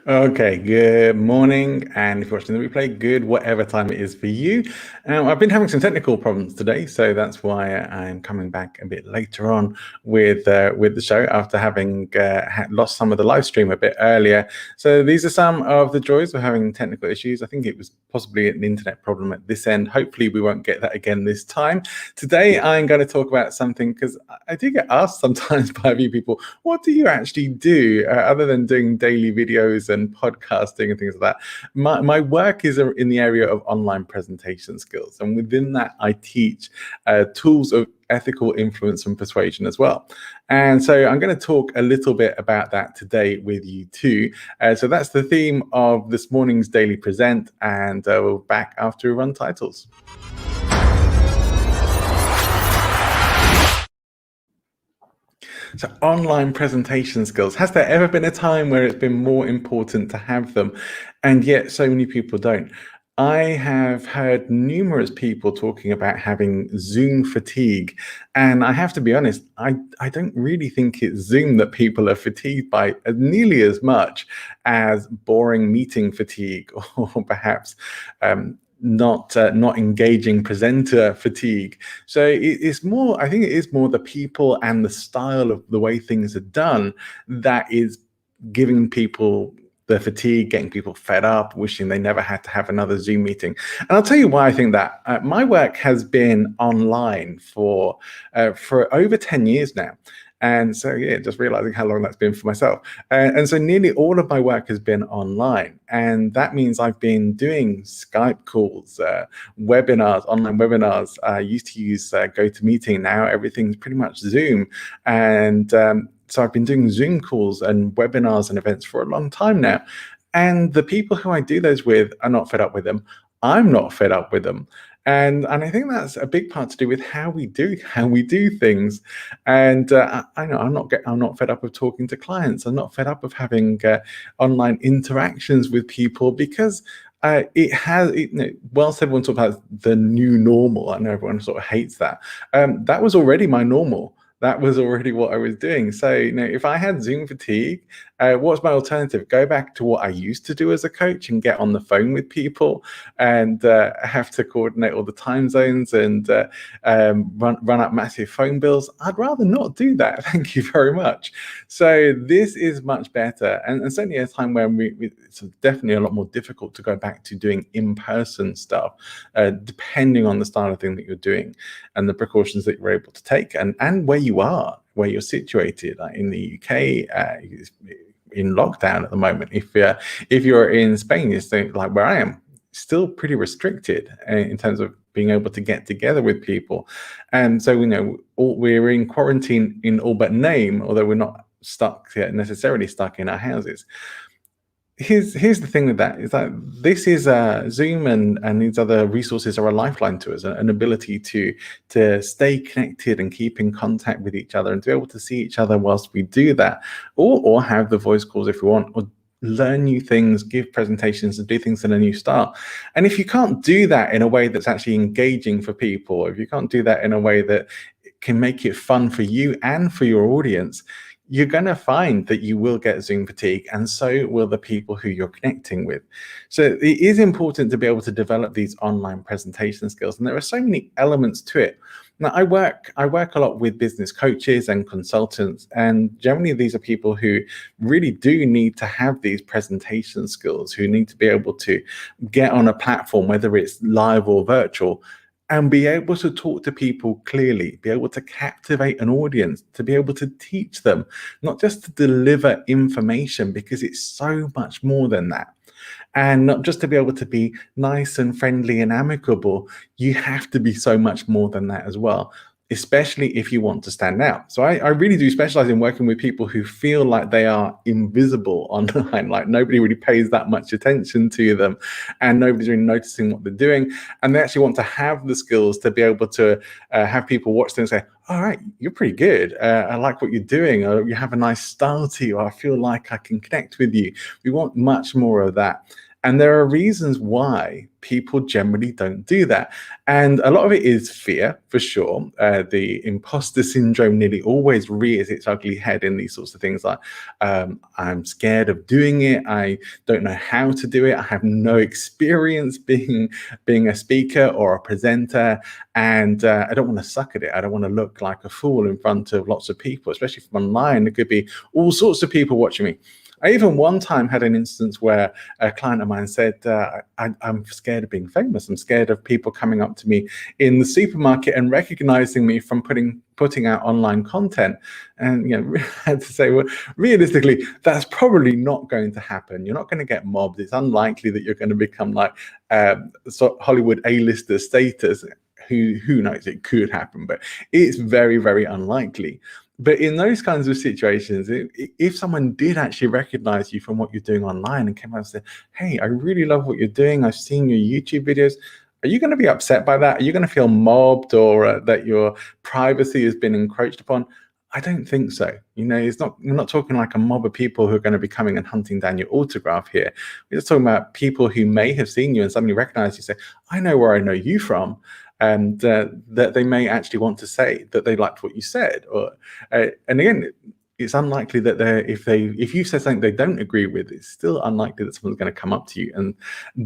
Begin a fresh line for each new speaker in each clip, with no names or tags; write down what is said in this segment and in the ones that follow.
Okay, good morning. And if you're watching the replay, good whatever time it is for you. I've been having some technical problems today, so that's why I'm coming back a bit later on with the show after having lost some of the live stream a bit earlier. So these are some of the joys of having technical issues. I think it was possibly an internet problem at this end. Hopefully we won't get that again this time. Today I'm going to talk about something, because I do get asked sometimes by a few people, what do you actually do other than doing daily videos and podcasting and things like that? My work is in the area of online presentation skills, and within that I teach tools of ethical influence and persuasion as well. And so I'm going to talk a little bit about that today with you too. So that's the theme of this morning's Daily Present, and we're back after we run titles. So online presentation skills, has there ever been a time where it's been more important to have them, and yet so many people don't? I have heard numerous people talking about having Zoom fatigue, and I have to be honest, I don't really think it's Zoom that people are fatigued by nearly as much as boring meeting fatigue, or perhaps not engaging presenter fatigue. So it's more, I think it is more the people and the style of the way things are done that is giving people the fatigue, getting people fed up, wishing they never had to have another Zoom meeting. And I'll tell you why I think that. My work has been online for over 10 years now. And so, yeah, just realizing how long that's been for myself. And so nearly all of my work has been online. And that means I've been doing Skype calls, webinars, online webinars. I used to use GoToMeeting. Now everything's pretty much Zoom. And so I've been doing Zoom calls and webinars and events for a long time now. And the people who I do those with are not fed up with them. I'm not fed up with them. And I think that's a big part to do with how we do things. And I know I'm not fed up of talking to clients. I'm not fed up of having online interactions with people, because whilst everyone talks about the new normal, I know everyone sort of hates that. That was already my normal. That was already what I was doing. So, if I had Zoom fatigue, what's my alternative? Go back to what I used to do as a coach and get on the phone with people and have to coordinate all the time zones and run up massive phone bills. I'd rather not do that. Thank you very much. So this is much better. And certainly a time when it's definitely a lot more difficult to go back to doing in-person stuff, depending on the style of thing that you're doing and the precautions that you're able to take and where you are, where you're situated. Like in the UK, in lockdown at the moment. If you're in Spain, it's like where I am, still pretty restricted in terms of being able to get together with people. And so we're in quarantine in all but name, although we're not necessarily stuck in our houses. Here's the thing with that, is that this is Zoom and these other resources are a lifeline to us, an ability to stay connected and keep in contact with each other and to be able to see each other whilst we do that, or have the voice calls if we want, or learn new things, give presentations and do things in a new style. And if you can't do that in a way that's actually engaging for people, if you can't do that in a way that can make it fun for you and for your audience, you're going to find that you will get Zoom fatigue, and so will the people who you're connecting with. So it is important to be able to develop these online presentation skills, and there are so many elements to it. Now, I work a lot with business coaches and consultants, and generally these are people who really do need to have these presentation skills, who need to be able to get on a platform, whether it's live or virtual, and be able to talk to people clearly, be able to captivate an audience, to be able to teach them, not just to deliver information, because it's so much more than that. And not just to be able to be nice and friendly and amicable, you have to be so much more than that as well, especially if you want to stand out. So I really do specialize in working with people who feel like they are invisible online, like nobody really pays that much attention to them and nobody's really noticing what they're doing. And they actually want to have the skills to be able to have people watch them and say, all right, you're pretty good. I like what you're doing. Or you have a nice style to you. I feel like I can connect with you. We want much more of that. And there are reasons why people generally don't do that. And a lot of it is fear, for sure. The imposter syndrome nearly always rears its ugly head in these sorts of things like, I'm scared of doing it. I don't know how to do it. I have no experience being a speaker or a presenter. And I don't want to suck at it. I don't want to look like a fool in front of lots of people, especially from online. There could be all sorts of people watching me. I even one time had an instance where a client of mine said, I'm scared of being famous. I'm scared of people coming up to me in the supermarket and recognizing me from putting out online content. And I had to say, well, realistically, that's probably not going to happen. You're not going to get mobbed. It's unlikely that you're going to become like Hollywood A-lister status. Who knows? It could happen, but it's very, very unlikely. But in those kinds of situations, if someone did actually recognize you from what you're doing online and came out and said, hey, I really love what you're doing, I've seen your YouTube videos, are you going to be upset by that? Are you going to feel mobbed or that your privacy has been encroached upon? I don't think so. We're not talking like a mob of people who are going to be coming and hunting down your autograph here. We're just talking about people who may have seen you and suddenly recognize you, say, I know where I know you from. And that they may actually want to say that they liked what you said, or and again, it's unlikely that if you said something they don't agree with, it's still unlikely that someone's going to come up to you and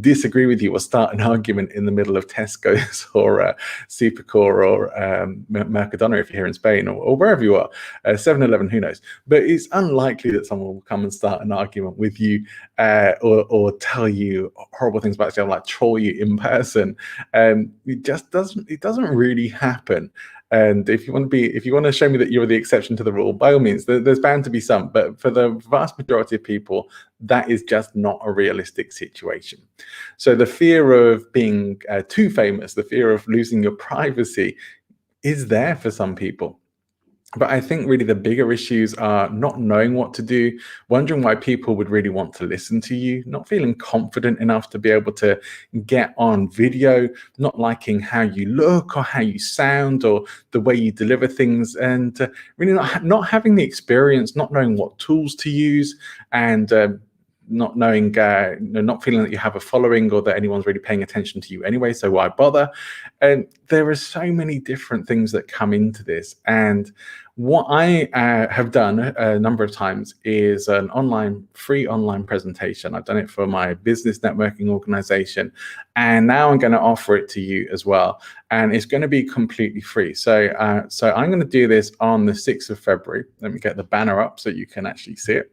disagree with you or start an argument in the middle of Tesco's or Supercore or Mercadona if you're here in Spain or wherever you are, 7-Eleven, who knows. But it's unlikely that someone will come and start an argument with you or tell you horrible things about yourself, like troll you in person. It doesn't really happen. And if you want to show me that you're the exception to the rule, by all means, there's bound to be some. But for the vast majority of people, that is just not a realistic situation. So the fear of being too famous, the fear of losing your privacy is there for some people. But I think really the bigger issues are not knowing what to do, wondering why people would really want to listen to you, not feeling confident enough to be able to get on video, not liking how you look or how you sound or the way you deliver things, and really not having the experience, not knowing what tools to use, and not knowing, not feeling that you have a following or that anyone's really paying attention to you anyway, so why bother? And there are so many different things that come into this. And what I have done a number of times is an free online presentation. I've done it for my business networking organization, and now I'm going to offer it to you as well. And it's going to be completely free. So I'm going to do this on the 6th of February. Let me get the banner up so you can actually see it.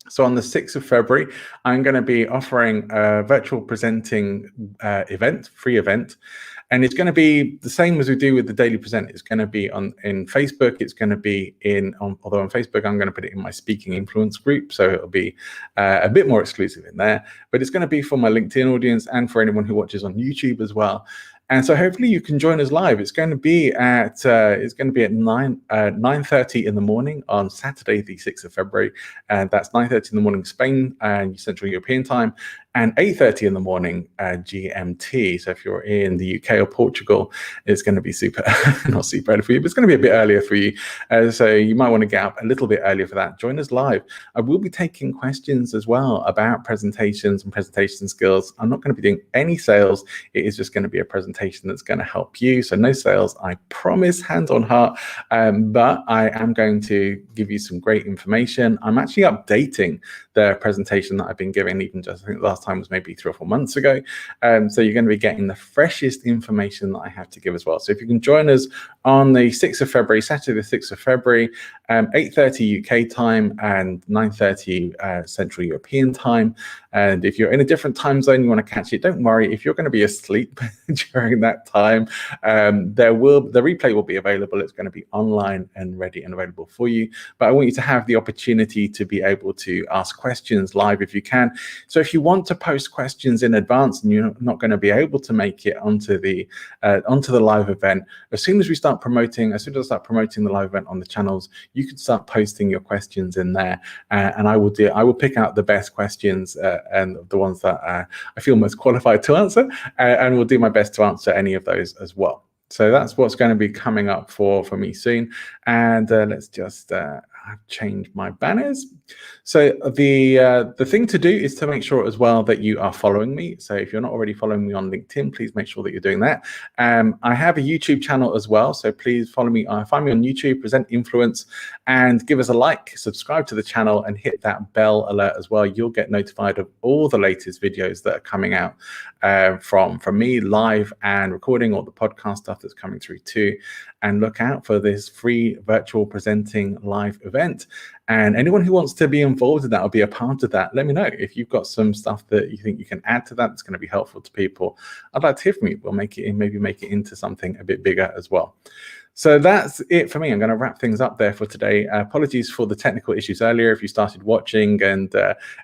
So on the 6th of February, I'm going to be offering a virtual presenting free event. And it's going to be the same as we do with the Daily Present. It's going to be in Facebook. It's going to be although on Facebook, I'm going to put it in my Speaking Influence group. So it'll be a bit more exclusive in there. But it's going to be for my LinkedIn audience and for anyone who watches on YouTube as well. And so hopefully you can join us live. It's going to be at 9:30 in the morning on Saturday, the 6th of February, and that's 9:30 in the morning Spain and Central European time, and 8:30 in the morning GMT. So if you're in the UK or Portugal, it's going to be not super early for you, but it's going to be a bit earlier for you. So you might want to get up a little bit earlier for that. Join us live. I will be taking questions as well about presentations and presentation skills. I'm not going to be doing any sales. It is just going to be a presentation that's going to help you. So no sales, I promise, hand on heart. But I am going to give you some great information. I'm actually updating the presentation that I've been giving, even just I think the last time was maybe 3 or 4 months ago. So you're going to be getting the freshest information that I have to give as well. So if you can join us on the 6th of February, Saturday the 6th of February, 8:30 UK time and 9:30 Central European time. And if you're in a different time zone, you want to catch it, don't worry. If you're going to be asleep during that time, the replay will be available. It's going to be online and ready and available for you. But I want you to have the opportunity to be able to ask questions live if you can. So if you want to post questions in advance and you're not going to be able to make it onto the live event, as soon as I start promoting the live event on the channels, you can start posting your questions in there, and I will pick out the best questions and the ones that I feel most qualified to answer, and will do my best to answer any of those as well. So that's what's going to be coming up for me soon. And let's just change my banners. So the thing to do is to make sure as well that you are following me. So if you're not already following me on LinkedIn, please make sure that you're doing that. I have a YouTube channel as well, so please follow me. Find me on YouTube, Present Influence, and give us a like, subscribe to the channel, and hit that bell alert as well. You'll get notified of all the latest videos that are coming out from me, live and recording, all the podcast stuff that's coming through too. And look out for this free virtual presenting live event. And anyone who wants to be involved in that or be a part of that, let me know. If you've got some stuff that you think you can add to that that's going to be helpful to people, I'd like to hear from you. We'll make it in, maybe make it into something a bit bigger as well. So that's it for me. I'm going to wrap things up there for today. Apologies for the technical issues earlier. If you started watching and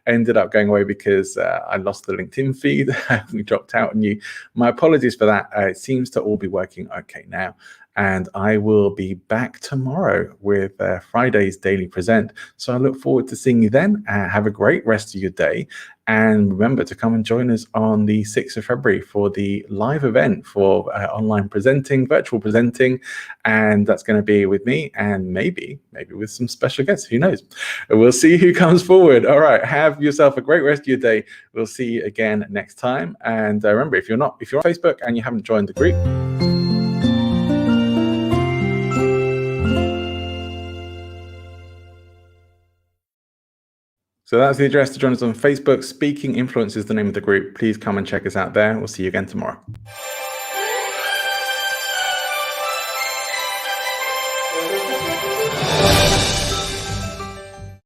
ended up going away because I lost the LinkedIn feed, we dropped out on you. My apologies for that. It seems to all be working okay now. And I will be back tomorrow with Friday's Daily Present. So I look forward to seeing you then. Have a great rest of your day. And remember to come and join us on the 6th of February for the live event for online presenting, virtual presenting. And that's going to be with me and maybe with some special guests. Who knows? We'll see who comes forward. All right. Have yourself a great rest of your day. We'll see you again next time. And remember, if you're on Facebook and you haven't joined the group, so that's the address to join us on Facebook. Speaking Influence is the name of the group. Please come and check us out there. We'll see you again tomorrow.